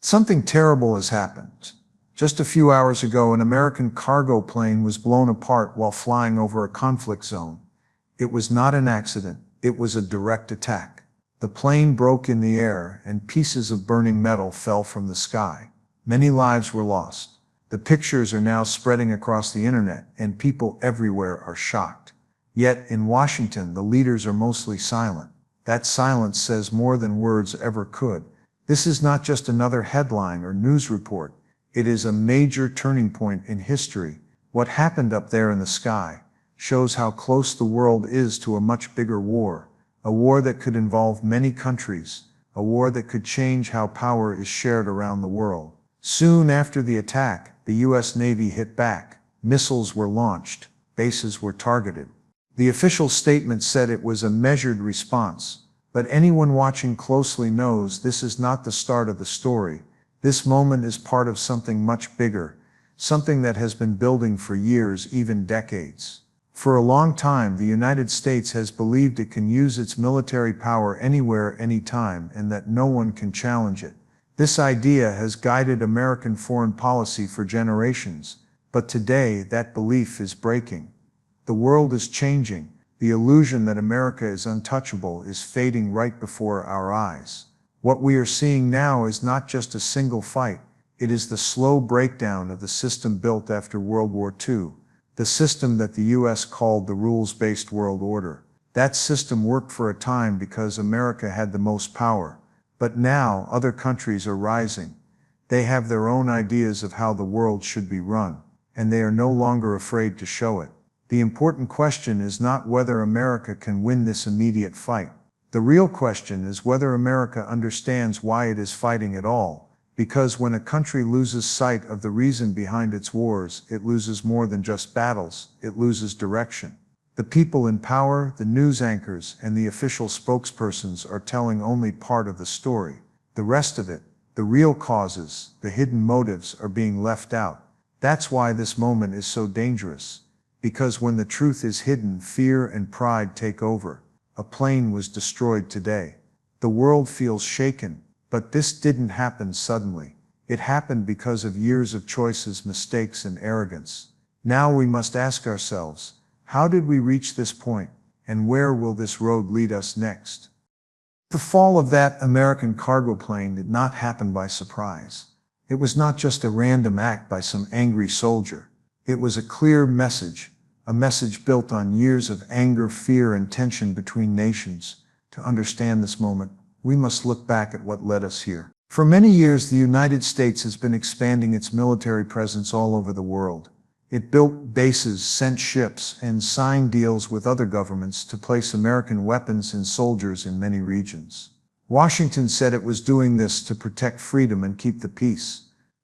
Something terrible has happened. Just a few hours ago, an American cargo plane was blown apart while flying over a conflict zone. It was not an accident, it was a direct attack. The plane broke in the air, and pieces of burning metal fell from the sky. Many lives were lost. The pictures are now spreading across the internet, and people everywhere are shocked. Yet, in Washington, the leaders are mostly silent. That silence says more than words ever could. This is not just another headline or news report. It is a major turning point in history. What happened up there in the sky shows how close the world is to a much bigger war, a war that could involve many countries, a war that could change how power is shared around the world. Soon after the attack, the U.S. Navy hit back. Missiles were launched. Bases were targeted. The official statement said it was a measured response, but anyone watching closely knows this is not the start of the story. This moment is part of something much bigger, something that has been building for years, even decades. For a long time, the United States has believed it can use its military power anywhere, anytime, and that no one can challenge it. This idea has guided American foreign policy for generations, but today that belief is breaking. The world is changing. The illusion that America is untouchable is fading right before our eyes. What we are seeing now is not just a single fight. It is the slow breakdown of the system built after World War II, the system that the U.S. called the rules-based world order. That system worked for a time because America had the most power. But now other countries are rising. They have their own ideas of how the world should be run, and they are no longer afraid to show it. The important question is not whether America can win this immediate fight. The real question is whether America understands why it is fighting at all, because when a country loses sight of the reason behind its wars, it loses more than just battles, it loses direction. The people in power, the news anchors, and the official spokespersons are telling only part of the story. The rest of it, the real causes, the hidden motives, are being left out. That's why this moment is so dangerous. Because when the truth is hidden, fear and pride take over. A plane was destroyed today. The world feels shaken, but this didn't happen suddenly. It happened because of years of choices, mistakes, and arrogance. Now we must ask ourselves, how did we reach this point, and where will this road lead us next? The fall of that American cargo plane did not happen by surprise. It was not just a random act by some angry soldier. It was a clear message, a message built on years of anger, fear, and tension between nations. To understand this moment, we must look back at what led us here. For many years, the United States has been expanding its military presence all over the world. It built bases, sent ships, and signed deals with other governments to place American weapons and soldiers in many regions. Washington said it was doing this to protect freedom and keep the peace.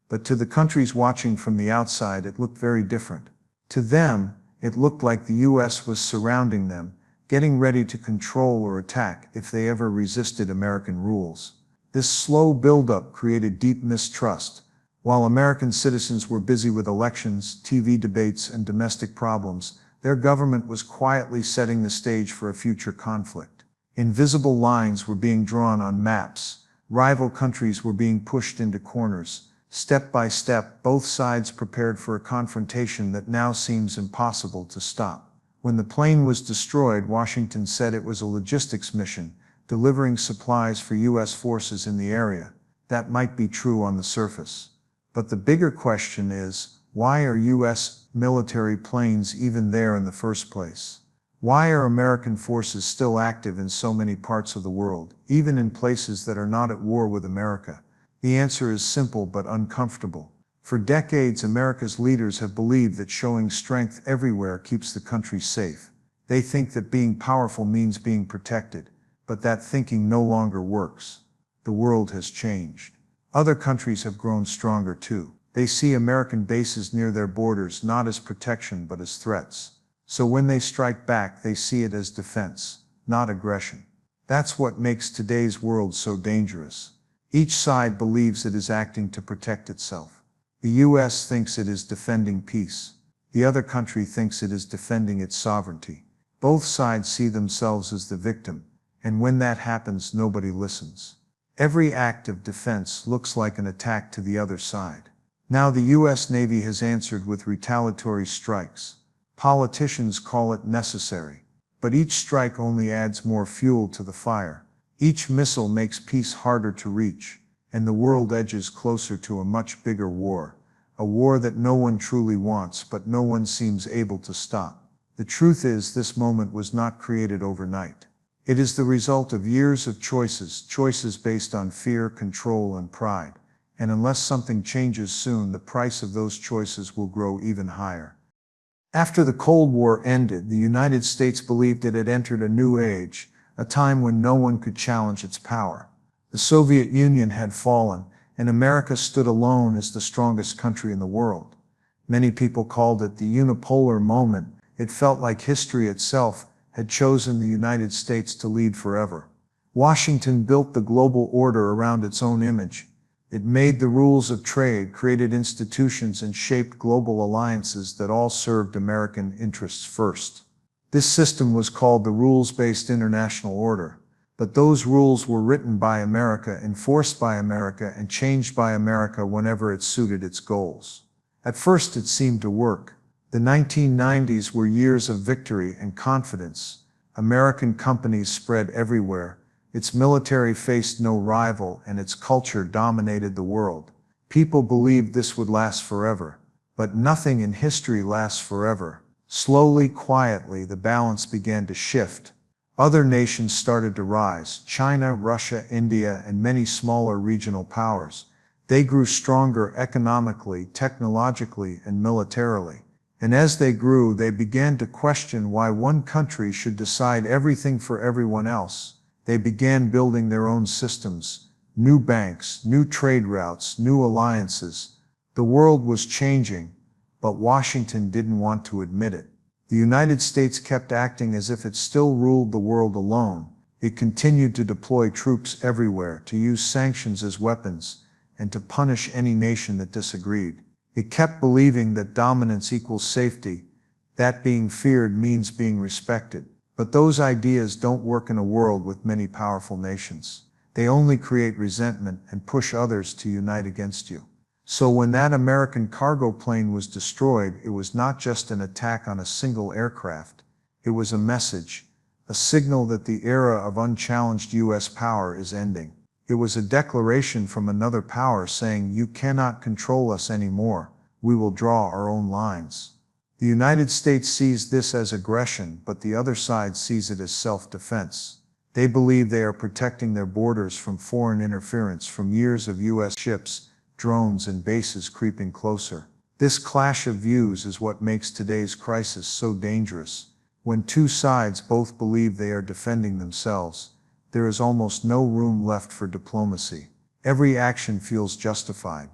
But to the countries watching from the outside, it looked very different. To them, it looked like the U.S. was surrounding them, getting ready to control or attack if they ever resisted American rules. This slow buildup created deep mistrust. While American citizens were busy with elections, TV debates, and domestic problems, their government was quietly setting the stage for a future conflict. Invisible lines were being drawn on maps. Rival countries were being pushed into corners. Step by step, both sides prepared for a confrontation that now seems impossible to stop. When the plane was destroyed, Washington said it was a logistics mission, delivering supplies for U.S. forces in the area. That might be true on the surface. But the bigger question is, why are U.S. military planes even there in the first place? Why are American forces still active in so many parts of the world, even in places that are not at war with America? The answer is simple but uncomfortable. For decades, America's leaders have believed that showing strength everywhere keeps the country safe. They think that being powerful means being protected, but that thinking no longer works. The world has changed. Other countries have grown stronger too. They see American bases near their borders not as protection but as threats. So when they strike back, they see it as defense, not aggression. That's what makes today's world so dangerous. Each side believes it is acting to protect itself. The U.S. thinks it is defending peace. The other country thinks it is defending its sovereignty. Both sides see themselves as the victim, and when that happens, nobody listens. Every act of defense looks like an attack to the other side. Now the U.S. Navy has answered with retaliatory strikes. Politicians call it necessary. But each strike only adds more fuel to the fire. Each missile makes peace harder to reach, and the world edges closer to a much bigger war. A war that no one truly wants, but no one seems able to stop. The truth is, this moment was not created overnight. It is the result of years of choices based on fear, control, and pride. And unless something changes soon, the price of those choices will grow even higher. After the Cold War ended, the United States believed it had entered a new age, a time when no one could challenge its power. The Soviet Union had fallen, and America stood alone as the strongest country in the world. Many people called it the unipolar moment. It felt like history itself had chosen the United States to lead forever. Washington built the global order around its own image. It made the rules of trade, created institutions, and shaped global alliances that all served American interests first. This system was called the rules-based international order. But those rules were written by America, enforced by America, and changed by America whenever it suited its goals. At first it seemed to work. The 1990s were years of victory and confidence. American companies spread everywhere. Its military faced no rival, and its culture dominated the world. People believed this would last forever. But nothing in history lasts forever. Slowly, quietly, the balance began to shift. Other nations started to rise: China, Russia, India, and many smaller regional powers. They grew stronger economically, technologically, and militarily. And as they grew, they began to question why one country should decide everything for everyone else. They began building their own systems, new banks, new trade routes, new alliances. The world was changing, but Washington didn't want to admit it. The United States kept acting as if it still ruled the world alone. It continued to deploy troops everywhere, to use sanctions as weapons, and to punish any nation that disagreed. It kept believing that dominance equals safety, that being feared means being respected. But those ideas don't work in a world with many powerful nations. They only create resentment and push others to unite against you. So when that American cargo plane was destroyed, it was not just an attack on a single aircraft. It was a message, a signal that the era of unchallenged U.S. power is ending. It was a declaration from another power saying, "You cannot control us anymore. We will draw our own lines." The United States sees this as aggression, but the other side sees it as self-defense. They believe they are protecting their borders from foreign interference, from years of U.S. ships, drones, and bases creeping closer. This clash of views is what makes today's crisis so dangerous. When two sides both believe they are defending themselves, there is almost no room left for diplomacy. Every action feels justified.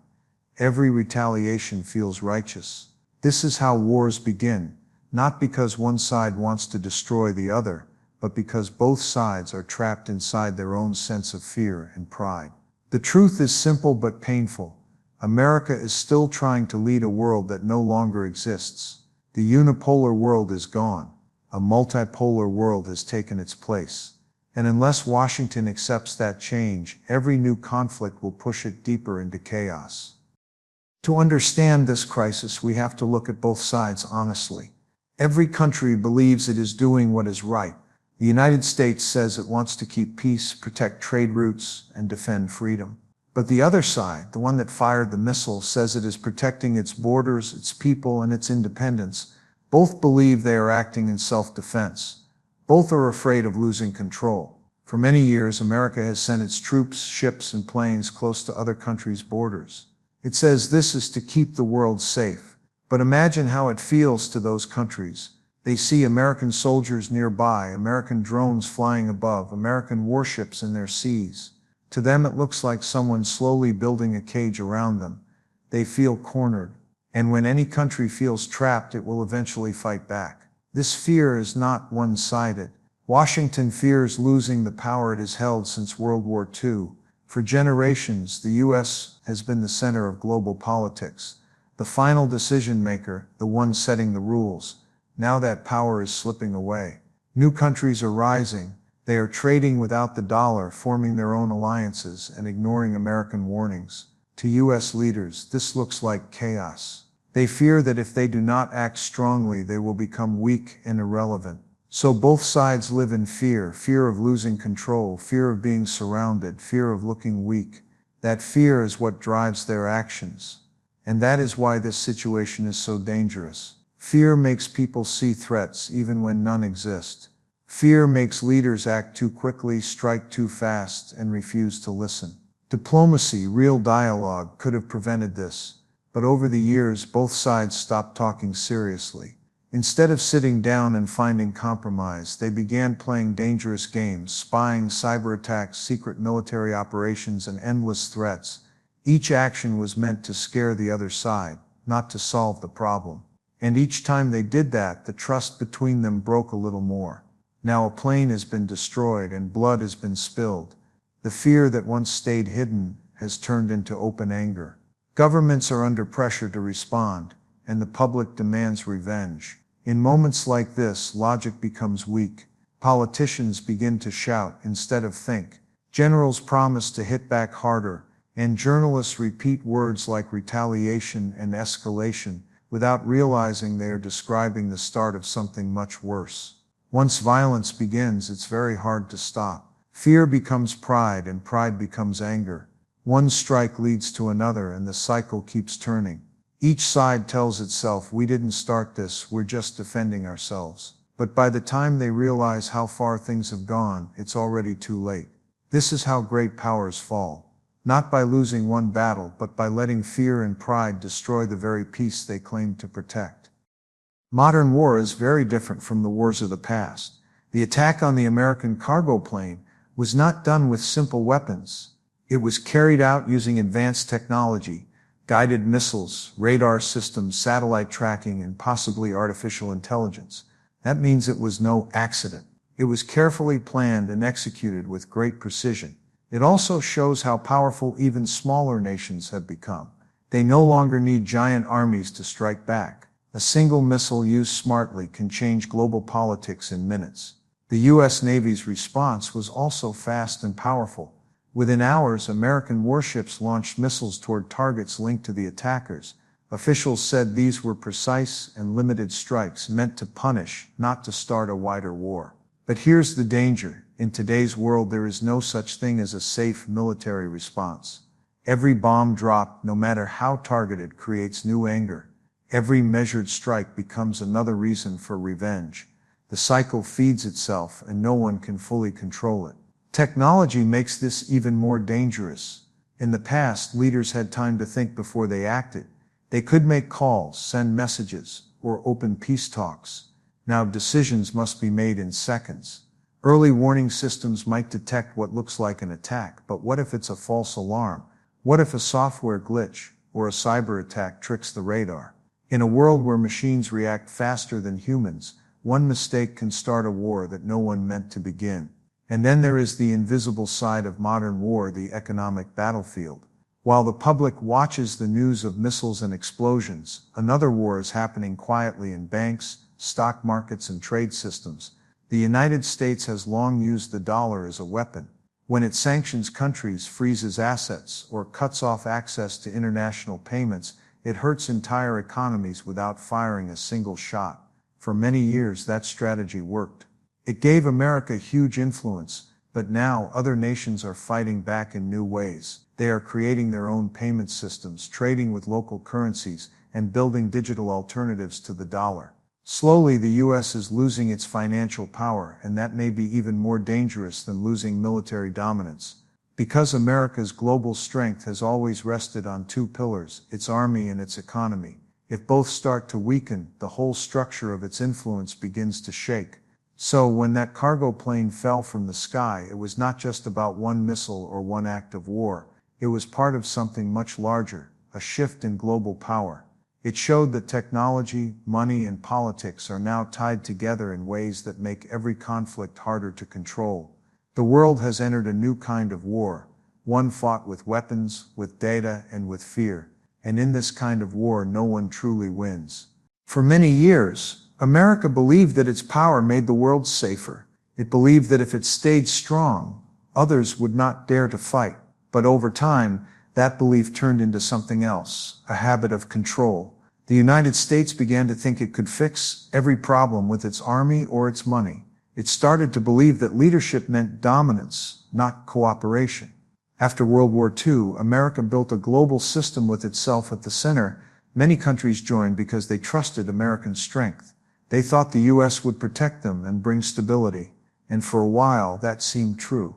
Every retaliation feels righteous. This is how wars begin, not because one side wants to destroy the other, but because both sides are trapped inside their own sense of fear and pride. The truth is simple but painful. America is still trying to lead a world that no longer exists. The unipolar world is gone. A multipolar world has taken its place. And unless Washington accepts that change, every new conflict will push it deeper into chaos. To understand this crisis, we have to look at both sides honestly. Every country believes it is doing what is right. The United States says it wants to keep peace, protect trade routes, and defend freedom. But the other side, the one that fired the missile, says it is protecting its borders, its people, and its independence. Both believe they are acting in self-defense. Both are afraid of losing control. For many years, America has sent its troops, ships, and planes close to other countries' borders. It says this is to keep the world safe. But imagine how it feels to those countries. They see American soldiers nearby, American drones flying above, American warships in their seas. To them it looks like someone slowly building a cage around them. They feel cornered. And when any country feels trapped, it will eventually fight back. This fear is not one-sided. Washington fears losing the power it has held since World War II. For generations, the U.S. has been the center of global politics, the final decision maker, the one setting the rules. Now that power is slipping away. New countries are rising. They are trading without the dollar, forming their own alliances, and ignoring American warnings. To U.S. leaders, this looks like chaos. They fear that if they do not act strongly, they will become weak and irrelevant. So both sides live in fear, fear of losing control, fear of being surrounded, fear of looking weak. That fear is what drives their actions. And that is why this situation is so dangerous. Fear makes people see threats even when none exist. Fear makes leaders act too quickly, strike too fast, and refuse to listen. Diplomacy, real dialogue, could have prevented this. But over the years, both sides stopped talking seriously. Instead of sitting down and finding compromise, they began playing dangerous games, spying, cyber attacks, secret military operations, and endless threats. Each action was meant to scare the other side, not to solve the problem. And each time they did that, the trust between them broke a little more. Now a plane has been destroyed and blood has been spilled. The fear that once stayed hidden has turned into open anger. Governments are under pressure to respond, and the public demands revenge. In moments like this, logic becomes weak. Politicians begin to shout instead of think. Generals promise to hit back harder, and journalists repeat words like retaliation and escalation without realizing they are describing the start of something much worse. Once violence begins, it's very hard to stop. Fear becomes pride, and pride becomes anger. One strike leads to another, and the cycle keeps turning. Each side tells itself, we didn't start this, we're just defending ourselves. But by the time they realize how far things have gone, it's already too late. This is how great powers fall. Not by losing one battle, but by letting fear and pride destroy the very peace they claim to protect. Modern war is very different from the wars of the past. The attack on the American cargo plane was not done with simple weapons. It was carried out using advanced technology, guided missiles, radar systems, satellite tracking, and possibly artificial intelligence. That means it was no accident. It was carefully planned and executed with great precision. It also shows how powerful even smaller nations have become. They no longer need giant armies to strike back. A single missile used smartly can change global politics in minutes. The U.S. Navy's response was also fast and powerful. Within hours, American warships launched missiles toward targets linked to the attackers. Officials said these were precise and limited strikes meant to punish, not to start a wider war. But here's the danger. In today's world, there is no such thing as a safe military response. Every bomb dropped, no matter how targeted, creates new anger. Every measured strike becomes another reason for revenge. The cycle feeds itself, and no one can fully control it. Technology makes this even more dangerous. In the past, leaders had time to think before they acted. They could make calls, send messages, or open peace talks. Now decisions must be made in seconds. Early warning systems might detect what looks like an attack, but what if it's a false alarm? What if a software glitch or a cyber attack tricks the radar? In a world where machines react faster than humans, one mistake can start a war that no one meant to begin. And then there is the invisible side of modern war, the economic battlefield. While the public watches the news of missiles and explosions, another war is happening quietly in banks, stock markets, and trade systems. The United States has long used the dollar as a weapon. When it sanctions countries, freezes assets, or cuts off access to international payments, it hurts entire economies without firing a single shot. For many years, that strategy worked. It gave America huge influence, but now other nations are fighting back in new ways. They are creating their own payment systems, trading with local currencies, and building digital alternatives to the dollar. Slowly, the U.S. is losing its financial power, and that may be even more dangerous than losing military dominance. Because America's global strength has always rested on two pillars, its army and its economy. If both start to weaken, the whole structure of its influence begins to shake. So when that cargo plane fell from the sky, it was not just about one missile or one act of war. It was part of something much larger, a shift in global power. It showed that technology, money, and politics are now tied together in ways that make every conflict harder to control. The world has entered a new kind of war, one fought with weapons, with data, and with fear. And in this kind of war, no one truly wins. For many years, America believed that its power made the world safer. It believed that if it stayed strong, others would not dare to fight. But over time, that belief turned into something else, a habit of control. The United States began to think it could fix every problem with its army or its money. It started to believe that leadership meant dominance, not cooperation. After World War II, America built a global system with itself at the center. Many countries joined because they trusted American strength. They thought the U.S. would protect them and bring stability. And for a while, that seemed true.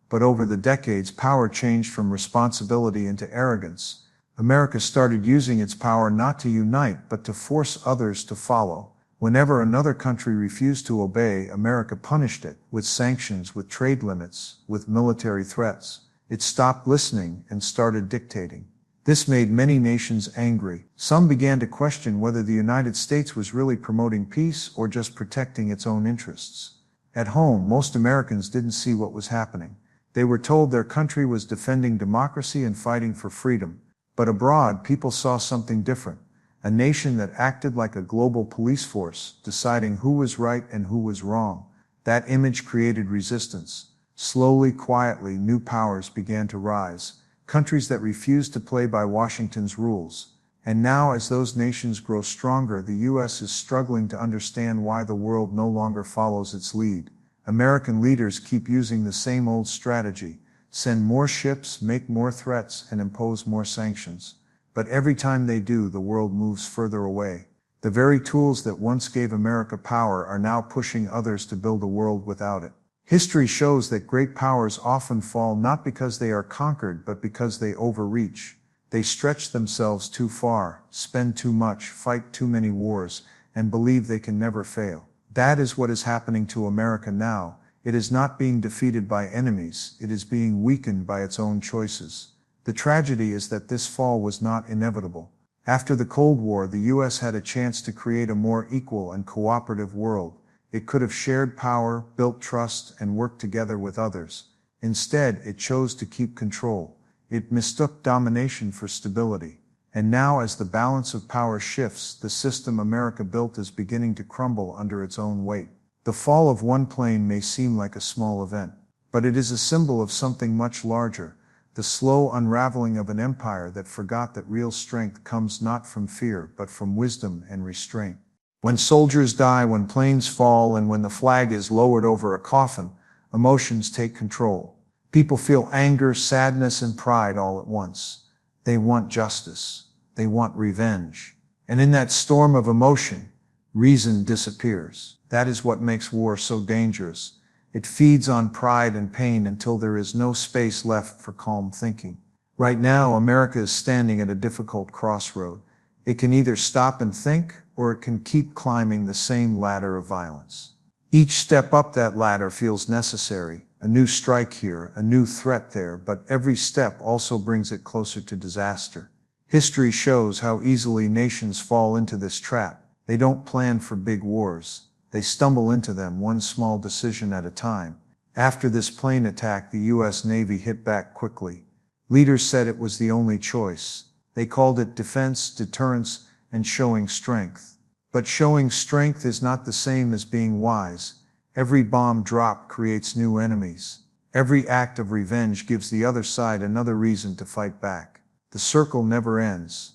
But over the decades, power changed from responsibility into arrogance. America started using its power not to unite, but to force others to follow. Whenever another country refused to obey, America punished it, with sanctions, with trade limits, with military threats. It stopped listening and started dictating. This made many nations angry. Some began to question whether the United States was really promoting peace or just protecting its own interests. At home, most Americans didn't see what was happening. They were told their country was defending democracy and fighting for freedom. But abroad, people saw something different. A nation that acted like a global police force, deciding who was right and who was wrong. That image created resistance. Slowly, quietly, new powers began to rise. Countries that refused to play by Washington's rules. And now, as those nations grow stronger, the U.S. is struggling to understand why the world no longer follows its lead. American leaders keep using the same old strategy: send more ships, make more threats, and impose more sanctions. But every time they do, the world moves further away. The very tools that once gave America power are now pushing others to build a world without it. History shows that great powers often fall not because they are conquered, but because they overreach. They stretch themselves too far, spend too much, fight too many wars, and believe they can never fail. That is what is happening to America now. It is not being defeated by enemies, it is being weakened by its own choices. The tragedy is that this fall was not inevitable. After the Cold War, the U.S. had a chance to create a more equal and cooperative world. It could have shared power, built trust, and worked together with others. Instead, it chose to keep control. It mistook domination for stability. And now, as the balance of power shifts, the system America built is beginning to crumble under its own weight. The fall of one plane may seem like a small event, but it is a symbol of something much larger, the slow unraveling of an empire that forgot that real strength comes not from fear, but from wisdom and restraint. When soldiers die, when planes fall, and when the flag is lowered over a coffin, emotions take control. People feel anger, sadness, and pride all at once. They want justice. They want revenge. And in that storm of emotion, reason disappears. That is what makes war so dangerous. It feeds on pride and pain until there is no space left for calm thinking. Right now, America is standing at a difficult crossroad. It can either stop and think, or it can keep climbing the same ladder of violence. Each step up that ladder feels necessary. A new strike here, a new threat there, but every step also brings it closer to disaster. History shows how easily nations fall into this trap. They don't plan for big wars. They stumble into them one small decision at a time. After this plane attack, the U.S. Navy hit back quickly. Leaders said it was the only choice. They called it defense, deterrence, and showing strength. But showing strength is not the same as being wise. Every bomb drop creates new enemies. Every act of revenge gives the other side another reason to fight back. The circle never ends.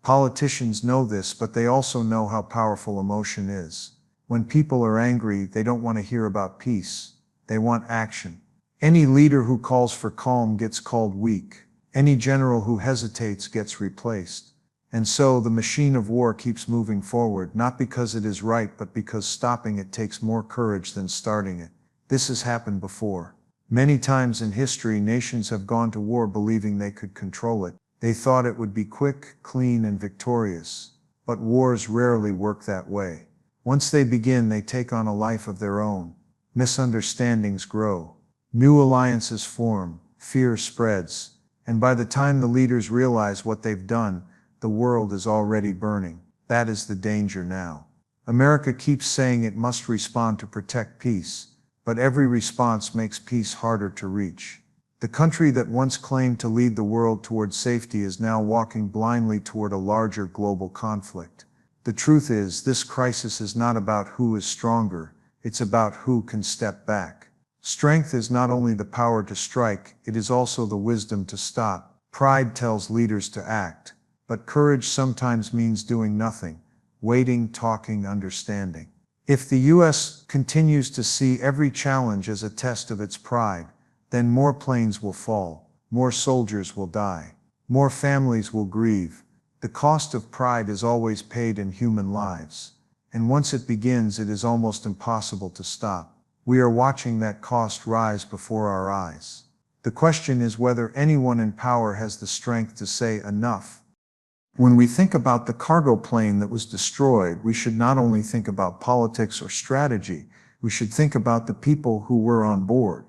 Politicians know this, but they also know how powerful emotion is. When people are angry, they don't want to hear about peace. They want action. Any leader who calls for calm gets called weak. Any general who hesitates gets replaced. And so the machine of war keeps moving forward, not because it is right, but because stopping it takes more courage than starting it. This has happened before. Many times in history, nations have gone to war believing they could control it. They thought it would be quick, clean, and victorious. But wars rarely work that way. Once they begin, they take on a life of their own. Misunderstandings grow. New alliances form. Fear spreads. And by the time the leaders realize what they've done, the world is already burning. That is the danger now. America keeps saying it must respond to protect peace, but every response makes peace harder to reach. The country that once claimed to lead the world toward safety is now walking blindly toward a larger global conflict. The truth is, this crisis is not about who is stronger, It's about who can step back. Strength is not only the power to strike, it is also the wisdom to stop. Pride tells leaders to act, but courage sometimes means doing nothing, waiting, talking, understanding. If the U.S. continues to see every challenge as a test of its pride, then more planes will fall, more soldiers will die, more families will grieve. The cost of pride is always paid in human lives, and once it begins, it is almost impossible to stop. We are watching that cost rise before our eyes. The question is whether anyone in power has the strength to say enough. When we think about the cargo plane that was destroyed, we should not only think about politics or strategy, we should think about the people who were on board.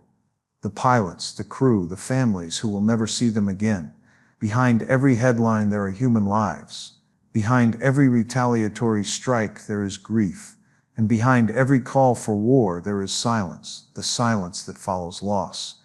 The pilots, the crew, the families who will never see them again. Behind every headline there are human lives. Behind every retaliatory strike there is grief. And behind every call for war there is silence, the silence that follows loss.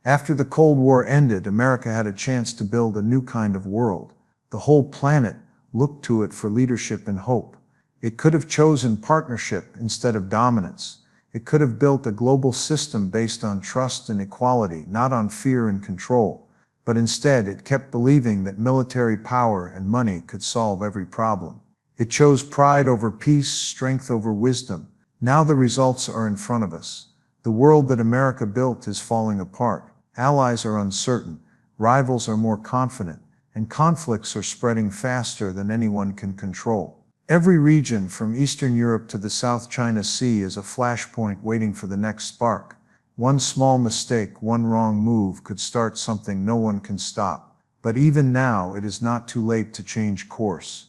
After the Cold War ended, America had a chance to build a new kind of world. The whole planet looked to it for leadership and hope. It could have chosen partnership instead of dominance. It could have built a global system based on trust and equality, not on fear and control. But instead, it kept believing that military power and money could solve every problem. It chose pride over peace, strength over wisdom. Now the results are in front of us. The world that America built is falling apart. Allies are uncertain. Rivals are more confident. And conflicts are spreading faster than anyone can control. Every region from Eastern Europe to the South China Sea is a flashpoint waiting for the next spark. One small mistake, one wrong move could start something no one can stop. But even now, it is not too late to change course.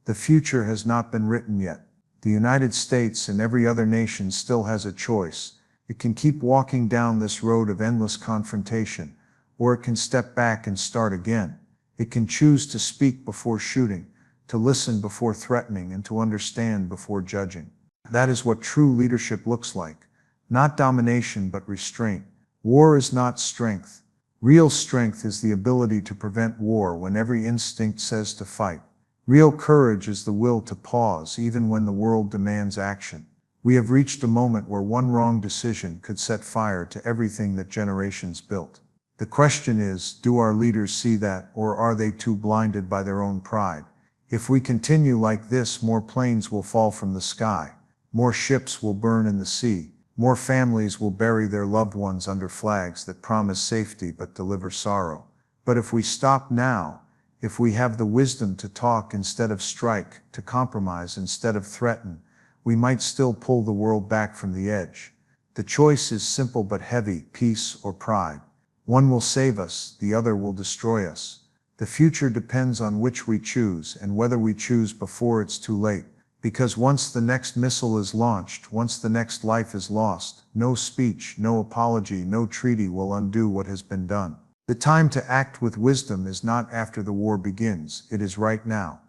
The future has not been written yet. The United States and every other nation still has a choice. It can keep walking down this road of endless confrontation, or it can step back and start again. It can choose to speak before shooting, to listen before threatening, and to understand before judging. That is what true leadership looks like. Not domination, but restraint. War is not strength. Real strength is the ability to prevent war when every instinct says to fight. Real courage is the will to pause even when the world demands action. We have reached a moment where one wrong decision could set fire to everything that generations built. The question is, do our leaders see that, or are they too blinded by their own pride? If we continue like this, more planes will fall from the sky, more ships will burn in the sea, more families will bury their loved ones under flags that promise safety but deliver sorrow. But if we stop now, if we have the wisdom to talk instead of strike, to compromise instead of threaten, we might still pull the world back from the edge. The choice is simple but heavy: peace or pride. One will save us, the other will destroy us. The future depends on which we choose and whether we choose before it's too late. Because once the next missile is launched, once the next life is lost, no speech, no apology, no treaty will undo what has been done. The time to act with wisdom is not after the war begins, it is right now.